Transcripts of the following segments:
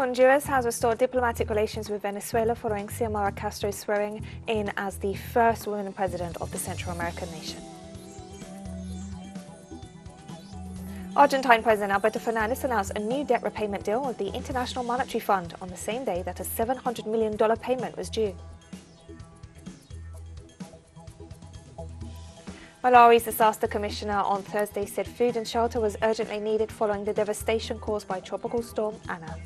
Honduras has restored diplomatic relations with Venezuela following Xiomara Castro's swearing in as the first woman president of the Central American nation. Argentine President Alberto Fernandez announced a new debt repayment deal with the International Monetary Fund on the same day that a $700 million payment was due. Malawi's disaster commissioner on Thursday said food and shelter was urgently needed following the devastation caused by Tropical Storm Anna.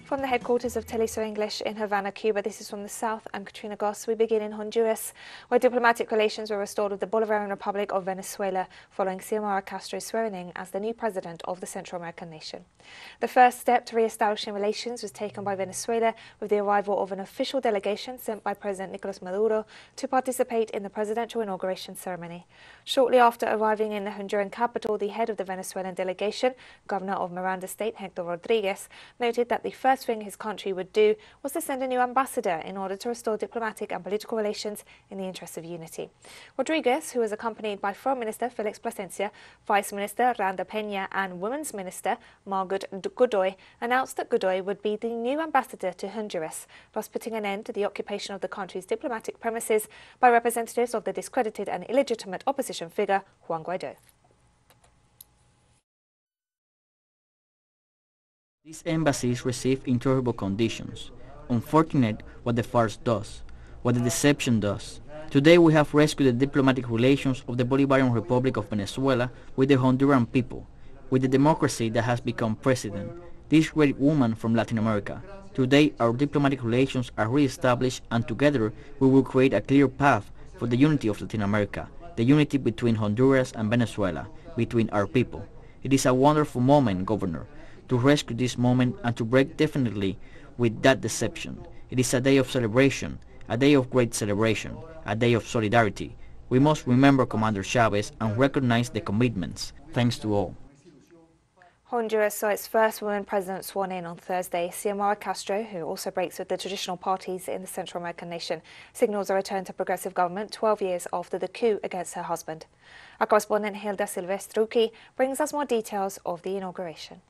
From the headquarters of teleSUR English in Havana, Cuba, this is From the South. I'm Katrina Goss. We begin in Honduras, where diplomatic relations were restored with the Bolivarian Republic of Venezuela following Xiomara Castro's swearing in as the new president of the Central American nation. The first step to re-establishing relations was taken by Venezuela with the arrival of an official delegation sent by President Nicolás Maduro to participate in the presidential inauguration ceremony. Shortly after arriving in the Honduran capital, the head of the Venezuelan delegation, Governor of Miranda State, Hector Rodriguez, noted that the first thing his country would do was to send a new ambassador in order to restore diplomatic and political relations in the interest of unity. Rodriguez, who was accompanied by Foreign Minister Felix Plasencia, Vice Minister Randa Peña and Women's Minister Margaret Godoy, announced that Godoy would be the new ambassador to Honduras, thus putting an end to the occupation of the country's diplomatic premises by representatives of the discredited and illegitimate opposition figure Juan Guaidó. These embassies receive intolerable conditions. Unfortunate what the farce does, what the deception does. Today we have rescued the diplomatic relations of the Bolivarian Republic of Venezuela with the Honduran people, with the democracy that has become president, this great woman from Latin America. Today our diplomatic relations are re-established, and together we will create a clear path for the unity of Latin America, the unity between Honduras and Venezuela, between our people. It is a wonderful moment, Governor, to rescue this moment and to break definitely with that deception. It is a day of celebration, a day of great celebration, a day of solidarity. We must remember Commander Chavez and recognize the commitments. Thanks to all. Honduras saw its first woman president sworn in on Thursday. Xiomara Castro, who also breaks with the traditional parties in the Central American nation, signals a return to progressive government 12 years after the coup against her husband. Our correspondent Hilda Silvestrucci brings us more details of the inauguration.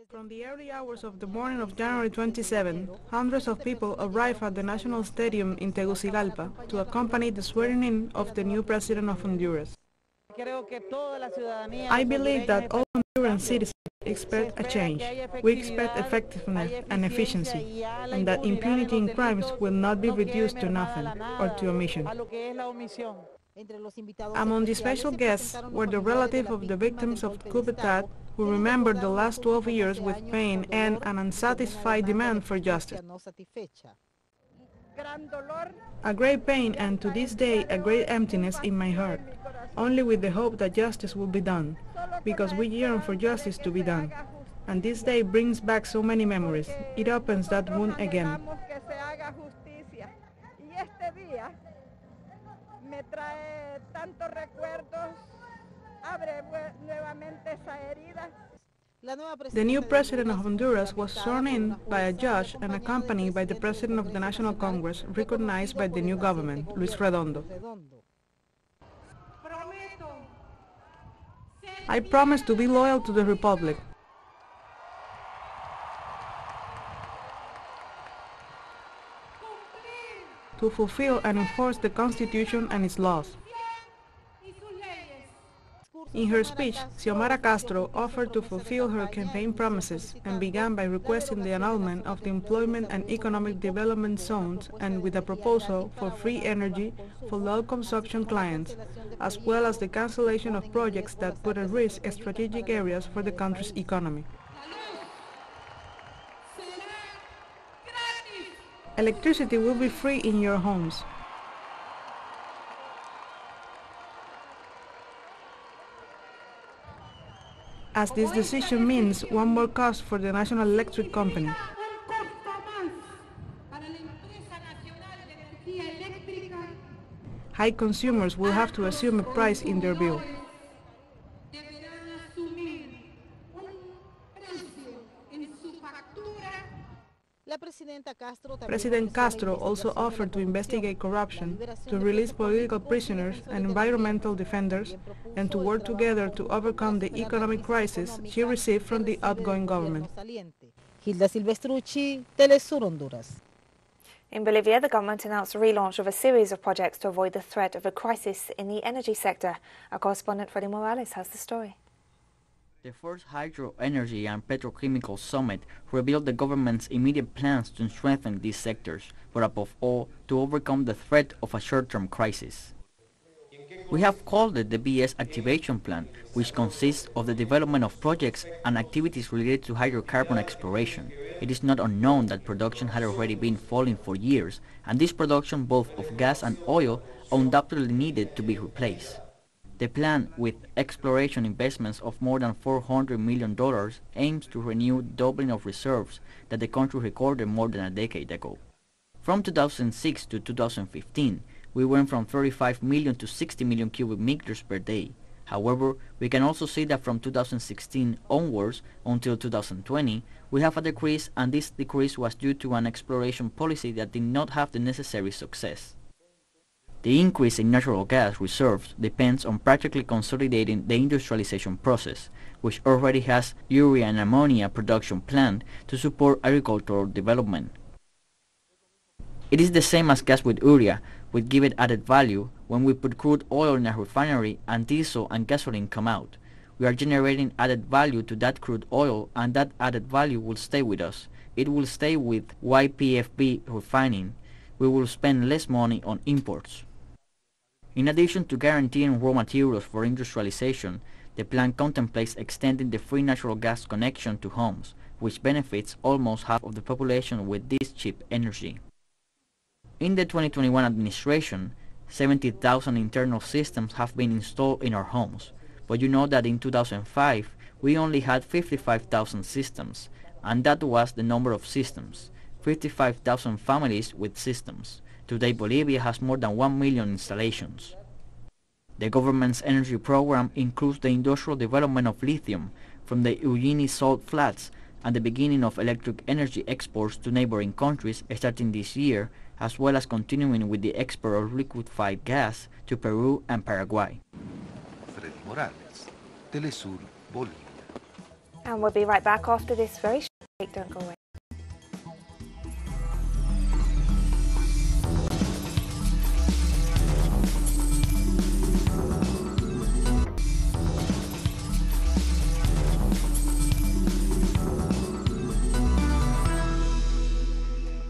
From the early hours of the morning of January 27, hundreds of people arrived at the National Stadium in Tegucigalpa to accompany the swearing-in of the new president of Honduras. I believe that all Honduran citizens expect a change. We expect effectiveness and efficiency, and that impunity in crimes will not be reduced to nothing or to omission. Among the special guests were the relatives of the victims of coup d'etat, who remembered the last 12 years with pain and an unsatisfied demand for justice. A great pain, and to this day a great emptiness in my heart, only with the hope that justice will be done, because we yearn for justice to be done. And this day brings back so many memories. It opens that wound again. The new president of Honduras was sworn in by a judge and accompanied by the president of the National Congress, recognized by the new government, Luis Redondo. I promise to be loyal to the Republic, to fulfill and enforce the Constitution and its laws. In her speech, Xiomara Castro offered to fulfill her campaign promises and began by requesting the annulment of the employment and economic development zones, and with a proposal for free energy for low-consumption clients, as well as the cancellation of projects that put at risk strategic areas for the country's economy. Electricity will be free in your homes. As this decision means one more cost for the National Electric Company. High consumers will have to assume a price in their bill. President Castro also offered to investigate corruption, to release political prisoners and environmental defenders, and to work together to overcome the economic crisis she received from the outgoing government. Hilda Silvestrucci, teleSUR Honduras. In Bolivia, the government announced the relaunch of a series of projects to avoid the threat of a crisis in the energy sector. Our correspondent Freddy Morales has the story. The first Hydro Energy and Petrochemical Summit revealed the government's immediate plans to strengthen these sectors, but above all, to overcome the threat of a short-term crisis. We have called it the BS Activation Plan, which consists of the development of projects and activities related to hydrocarbon exploration. It is not unknown that production had already been falling for years, and this production, both of gas and oil, undoubtedly needed to be replaced. The plan, with exploration investments of more than $400 million, aims to renew doubling of reserves that the country recorded more than a decade ago. From 2006 to 2015, we went from 35 million to 60 million cubic meters per day. However, we can also see that from 2016 onwards until 2020, we have a decrease, and this decrease was due to an exploration policy that did not have the necessary success. The increase in natural gas reserves depends on practically consolidating the industrialization process, which already has urea and ammonia production planned to support agricultural development. It is the same as gas with urea, which give it added value. When we put crude oil in a refinery and diesel and gasoline come out, we are generating added value to that crude oil, and that added value will stay with us. It will stay with YPFB refining. We will spend less money on imports. In addition to guaranteeing raw materials for industrialization, the plan contemplates extending the free natural gas connection to homes, which benefits almost half of the population with this cheap energy. In the 2021 administration, 70,000 internal systems have been installed in our homes, but you know that in 2005 we only had 55,000 systems, and that was the number of systems, 55,000 families with systems. Today Bolivia has more than 1 million installations. The government's energy program includes the industrial development of lithium from the Uyuni salt flats and the beginning of electric energy exports to neighboring countries starting this year, as well as continuing with the export of liquefied gas to Peru and Paraguay. Freddy Morales, teleSUR, Bolivia. And we'll be right back after this very short break. Don't go away.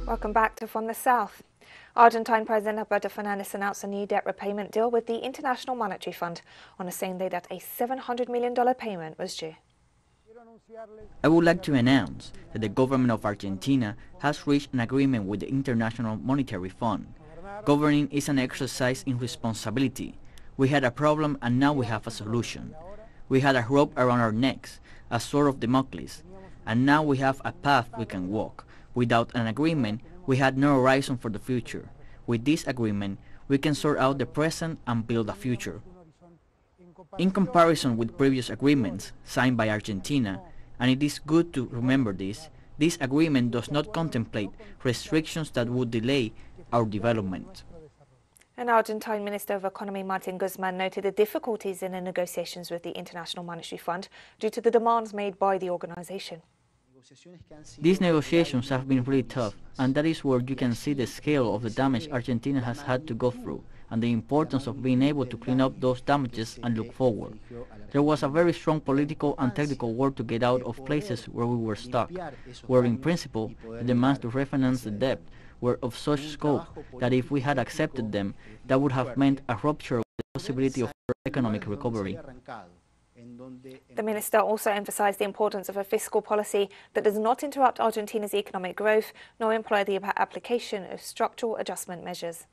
Welcome back to From the South. Argentine President Alberto Fernandez announced a new debt repayment deal with the International Monetary Fund on the same day that a $700 million payment was due. I would like to announce that the government of Argentina has reached an agreement with the International Monetary Fund. Governing is an exercise in responsibility. We had a problem and now we have a solution. We had a rope around our necks, a sword of Damocles, and now we have a path we can walk. Without an agreement, we had no horizon for the future. With this agreement, we can sort out the present and build a future. In comparison with previous agreements signed by Argentina, and it is good to remember this agreement does not contemplate restrictions that would delay our development. An Argentine Minister of Economy, Martin Guzman, noted the difficulties in the negotiations with the International Monetary Fund due to the demands made by the organization. These negotiations have been really tough, and that is where you can see the scale of the damage Argentina has had to go through, and the importance of being able to clean up those damages and look forward. There was a very strong political and technical work to get out of places where we were stuck, where in principle the demands to refinance the debt were of such scope that if we had accepted them, that would have meant a rupture of the possibility of economic recovery. The minister also emphasized the importance of a fiscal policy that does not interrupt Argentina's economic growth nor imply the application of structural adjustment measures.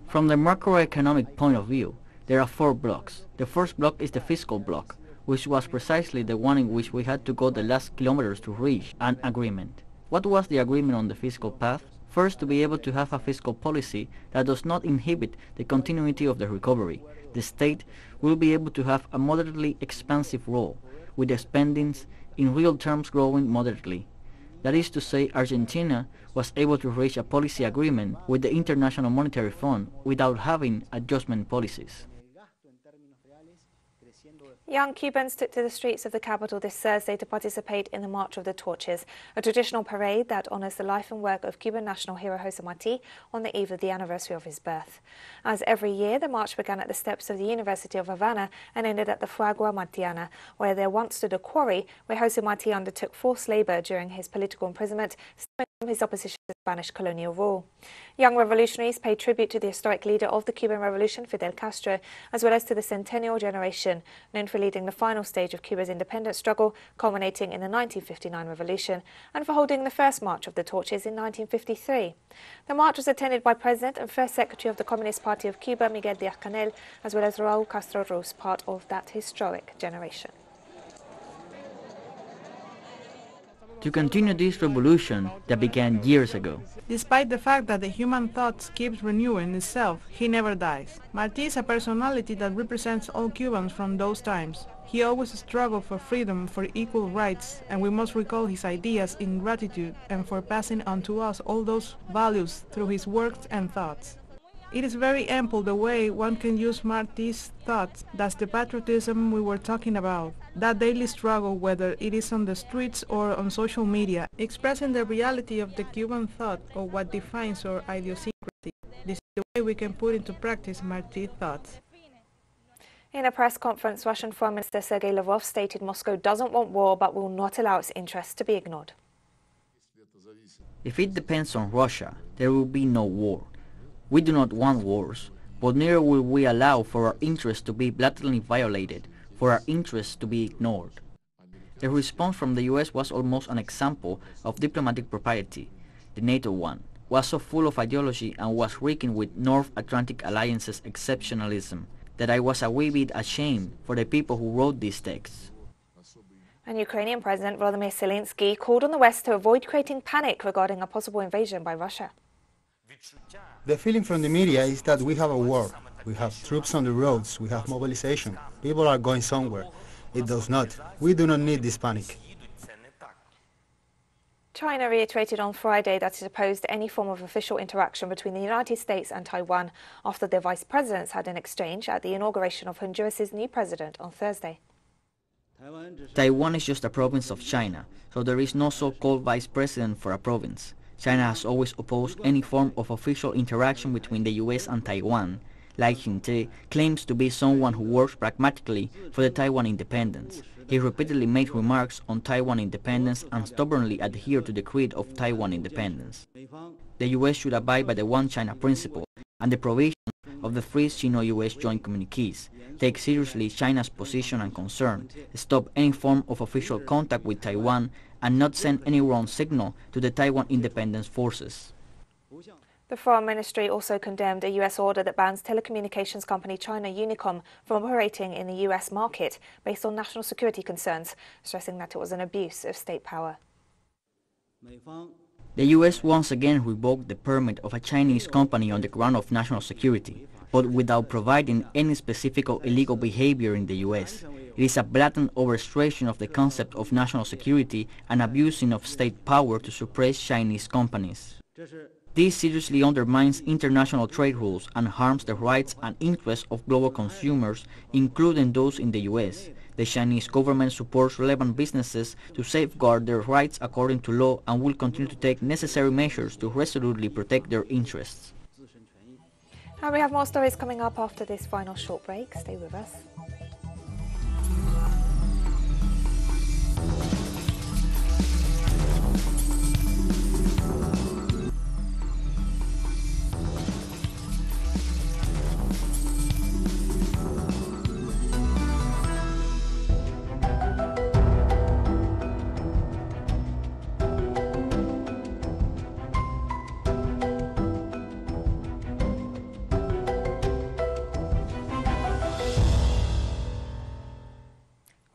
From the macroeconomic point of view, there are 4 blocks. The first block is the fiscal block, which was precisely the one in which we had to go the last kilometers to reach an agreement. What was the agreement on the fiscal path? First, to be able to have a fiscal policy that does not inhibit the continuity of the recovery. The state will be able to have a moderately expansive role, with the spendings in real terms growing moderately. That is to say, Argentina was able to reach a policy agreement with the International Monetary Fund without having adjustment policies. Young Cubans took to the streets of the capital this Thursday to participate in the March of the Torches, a traditional parade that honors the life and work of Cuban national hero José Martí on the eve of the anniversary of his birth. As every year, the march began at the steps of the University of Havana and ended at the Fragua Martiana, where there once stood a quarry where José Martí undertook forced labor during his political imprisonment, stemming from his opposition to Spanish colonial rule. Young revolutionaries paid tribute to the historic leader of the Cuban Revolution, Fidel Castro, as well as to the centennial generation, known for leading the final stage of Cuba's independence struggle, culminating in the 1959 revolution, and for holding the first March of the Torches in 1953. The march was attended by President and First Secretary of the Communist Party of Cuba, Miguel Díaz-Canel, as well as Raúl Castro Ruz, part of that historic generation. To continue this revolution that began years ago. Despite the fact that the human thought keeps renewing itself, he never dies. Martí is a personality that represents all Cubans from those times. He always struggled for freedom, for equal rights, and we must recall his ideas in gratitude and for passing on to us all those values through his works and thoughts. It is very ample the way one can use Martí's thoughts. That's the patriotism we were talking about. That daily struggle, whether it is on the streets or on social media, expressing the reality of the Cuban thought or what defines our idiosyncrasy. This is the way we can put into practice Martí's thoughts. In a press conference, Russian Foreign Minister Sergei Lavrov stated Moscow doesn't want war but will not allow its interests to be ignored. If it depends on Russia, there will be no war. We do not want wars, but neither will we allow for our interests to be blatantly violated, for our interests to be ignored. The response from the US was almost an example of diplomatic propriety. The NATO one was so full of ideology and was reeking with North Atlantic Alliance's exceptionalism that I was a wee bit ashamed for the people who wrote these texts. And Ukrainian President Volodymyr Zelensky called on the West to avoid creating panic regarding a possible invasion by Russia. The feeling from the media is that we have a war. We have troops on the roads, we have mobilization. People are going somewhere. It does not. We do not need this panic. China reiterated on Friday that it opposed any form of official interaction between the United States and Taiwan after their vice presidents had an exchange at the inauguration of Honduras' new president on Thursday. Taiwan is just a province of China, so there is no so-called vice president for a province. China has always opposed any form of official interaction between the US and Taiwan. Lai Ching-te claims to be someone who works pragmatically for the Taiwan independence. He repeatedly made remarks on Taiwan independence and stubbornly adhered to the creed of Taiwan independence. The US should abide by the One China principle and the provisions of the three Sino-US joint communiques, take seriously China's position and concern, stop any form of official contact with Taiwan, and not send any wrong signal to the Taiwan independence forces. The Foreign Ministry also condemned a US order that bans telecommunications company China Unicom from operating in the US market based on national security concerns, stressing that it was an abuse of state power. The US once again revoked the permit of a Chinese company on the ground of national security, but without providing any specific or illegal behavior in the US. It is a blatant overstretching of the concept of national security and abusing of state power to suppress Chinese companies. This seriously undermines international trade rules and harms the rights and interests of global consumers, including those in the US. The Chinese government supports relevant businesses to safeguard their rights according to law and will continue to take necessary measures to resolutely protect their interests. And we have more stories coming up after this final short break. Stay with us.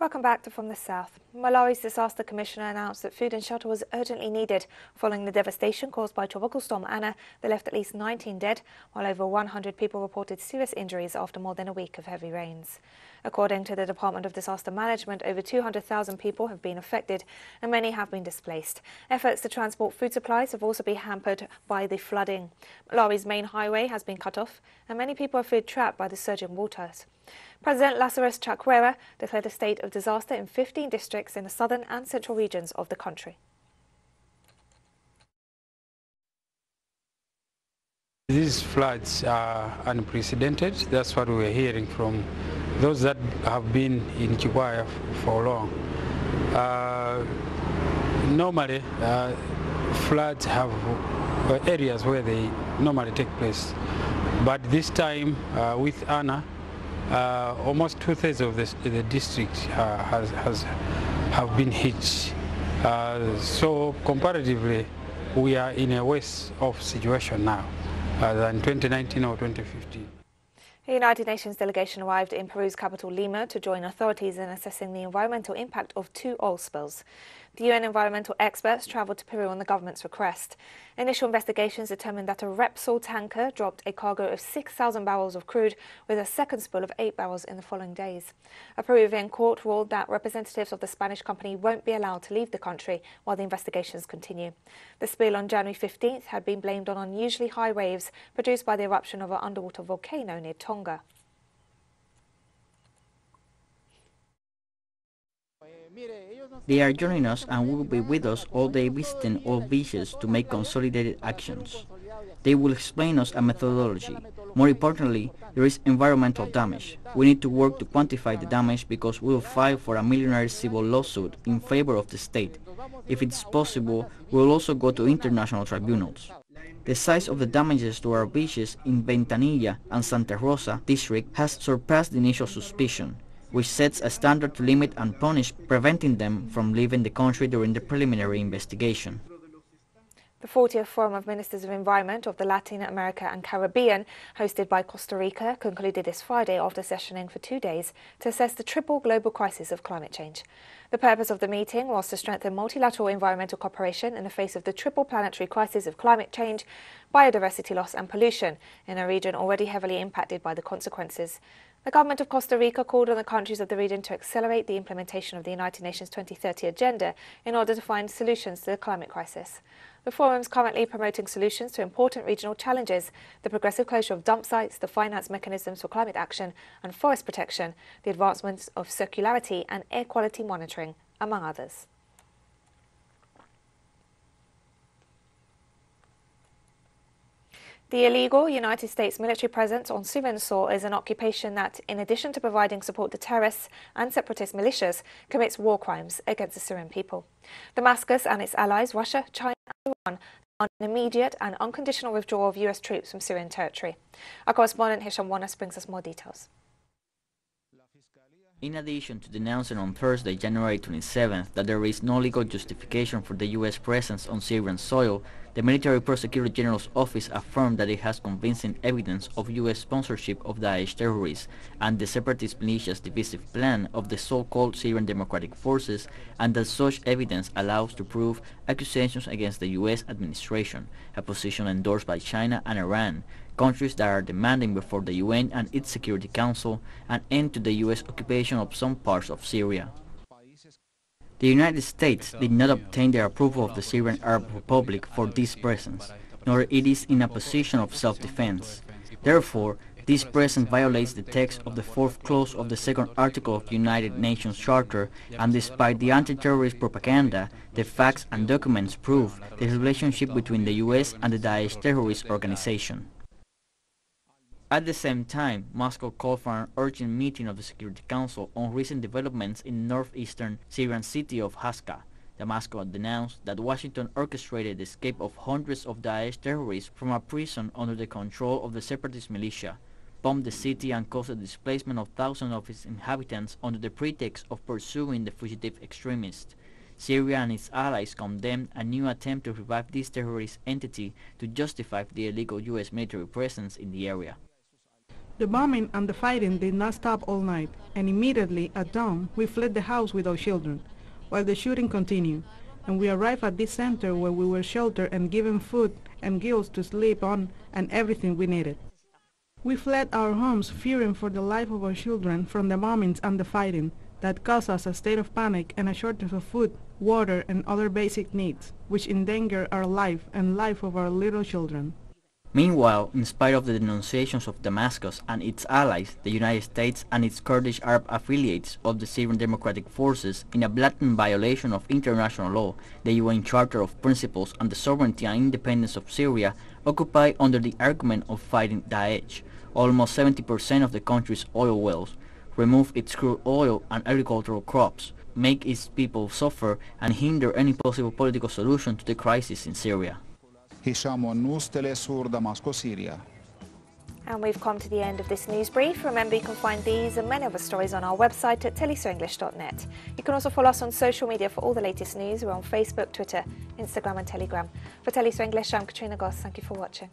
Welcome back to From the South. Malawi's disaster commissioner announced that food and shelter was urgently needed following the devastation caused by Tropical Storm Anna that left at least 19 dead, while over 100 people reported serious injuries after more than a week of heavy rains. According to the Department of Disaster Management, over 200,000 people have been affected and many have been displaced. Efforts to transport food supplies have also been hampered by the flooding. Malawi's main highway has been cut off and many people are feared trapped by the surging waters. President Lazarus Chakwera declared a state of disaster in 15 districts in the southern and central regions of the country. These floods are unprecedented. That's what we're hearing from those that have been in Chikwaya for long. Normally, floods have areas where they normally take place. But this time, with Anna, almost 2/3 of the district have been hit. So comparatively, we are in a worse off situation now than 2019 or 2015. A United Nations delegation arrived in Peru's capital Lima to join authorities in assessing the environmental impact of 2 oil spills. The UN environmental experts travelled to Peru on the government's request. Initial investigations determined that a Repsol tanker dropped a cargo of 6,000 barrels of crude with a second spill of 8 barrels in the following days. A Peruvian court ruled that representatives of the Spanish company won't be allowed to leave the country while the investigations continue. The spill on January 15th had been blamed on unusually high waves produced by the eruption of an underwater volcano near Tonga. They are joining us and will be with us all day visiting all beaches to make consolidated actions. They will explain us a methodology. More importantly, there is environmental damage. We need to work to quantify the damage because we will file for a millionaire civil lawsuit in favor of the state. If it's possible, we will also go to international tribunals. The size of the damages to our beaches in Ventanilla and Santa Rosa district has surpassed the initial suspicion, which sets a standard to limit and punish, preventing them from leaving the country during the preliminary investigation. The 40th Forum of Ministers of Environment of the Latin America and Caribbean, hosted by Costa Rica, concluded this Friday after sessioning for 2 days to assess the triple global crisis of climate change. The purpose of the meeting was to strengthen multilateral environmental cooperation in the face of the triple planetary crisis of climate change, biodiversity loss and pollution in a region already heavily impacted by the consequences. The government of Costa Rica called on the countries of the region to accelerate the implementation of the United Nations 2030 agenda in order to find solutions to the climate crisis. The forum is currently promoting solutions to important regional challenges, the progressive closure of dump sites, the finance mechanisms for climate action and forest protection, the advancements of circularity and air quality monitoring, among others. The illegal United States military presence on Syrian soil is an occupation that, in addition to providing support to terrorists and separatist militias, commits war crimes against the Syrian people. Damascus and its allies, Russia, China and Iran, demand an immediate and unconditional withdrawal of US troops from Syrian territory. Our correspondent Hisham Wanas brings us more details. In addition to denouncing on Thursday, January 27th, that there is no legal justification for the U.S. presence on Syrian soil, the Military Prosecutor General's office affirmed that it has convincing evidence of U.S. sponsorship of Daesh terrorists and the separatist militia's divisive plan of the so-called Syrian Democratic Forces, and that such evidence allows to prove accusations against the U.S. administration, a position endorsed by China and Iran, countries that are demanding before the UN and its Security Council an end to the U.S. occupation of some parts of Syria. The United States did not obtain the approval of the Syrian Arab Republic for this presence, nor it is in a position of self-defense. Therefore, this presence violates the text of the 4th clause of the 2nd article of the United Nations Charter, and despite the anti-terrorist propaganda, the facts and documents prove the relationship between the U.S. and the Daesh terrorist organization. At the same time, Moscow called for an urgent meeting of the Security Council on recent developments in northeastern Syrian city of Haska. Moscow denounced that Washington orchestrated the escape of hundreds of Daesh terrorists from a prison under the control of the separatist militia, bombed the city and caused the displacement of thousands of its inhabitants under the pretext of pursuing the fugitive extremists. Syria and its allies condemned a new attempt to revive this terrorist entity to justify the illegal U.S. military presence in the area. The bombing and the fighting did not stop all night, and immediately at dawn we fled the house with our children. while the shooting continued, and we arrived at this center where we were sheltered and given food and gills to sleep on and everything we needed. We fled our homes fearing for the life of our children from the bombings and the fighting that caused us a state of panic and a shortage of food, water, and other basic needs, which endanger our life and life of our little children. Meanwhile, in spite of the denunciations of Damascus and its allies, the United States and its Kurdish Arab affiliates of the Syrian Democratic Forces, in a blatant violation of international law, the UN Charter of Principles and the sovereignty and independence of Syria, occupy under the argument of fighting Daesh almost 70% of the country's oil wells, remove its crude oil and agricultural crops, make its people suffer, and hinder any possible political solution to the crisis in Syria. teleSUR, Damascus, Syria. And we've come to the end of this news brief. Remember, you can find these and many other stories on our website at telesurenglish.net. You can also follow us on social media for all the latest news. We're on Facebook, Twitter, Instagram and Telegram. For teleSUR English, I'm Katrina Goss. Thank you for watching.